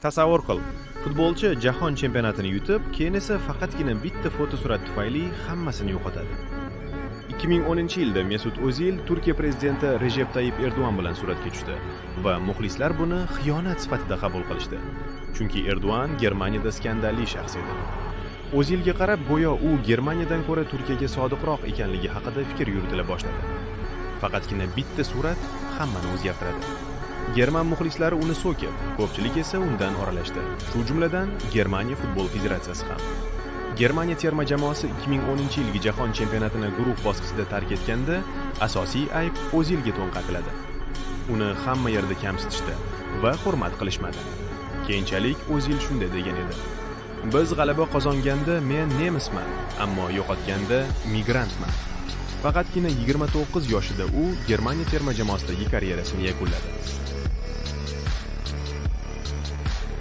Tasavvur qil, futbolchi jahon chempionatini yutib, keyin esa faqatgina bitta fotosurat tufayli hammasini yo'qotadi. 2010-yilda Mesut O'zil Turkiya prezidenti Recep Tayyip Erdo'g'an bilan suratga tushdi va muxlislar buni xiyonat sifatida qabul qilishdi. Chunki Erdo'g'an Germaniyada skandalli shaxs edi. O'zilga qarab, go'yo u Germaniyadan ko'ra Turkiyaga sodiqroq ekanligi haqida fikr yuritila boshladi. Faqatgina bitta surat hammani o'zgartiradi. German muxlislari uni so'kib, ko'pchilik esa undan oralashdi. Shu jumladan Germaniya futbol federatsiyasi ham. Germaniya terma jamoasi 2010-yilgi jahon chempionatini guruh bosqichida tark etganda asosiy ayb O'zilga to'nqatiladi. Uni hamma yerda kamsitishdi va hurmat qilishmadi. Keyinchalik O'zil shunday degan edi: "Biz g'alaba qozonganda men nemisman, ammo yo'qotganda migrantman." Faqatgina 29 yoshida u Germaniya terma jamoasidagi karyerasini yakunladi.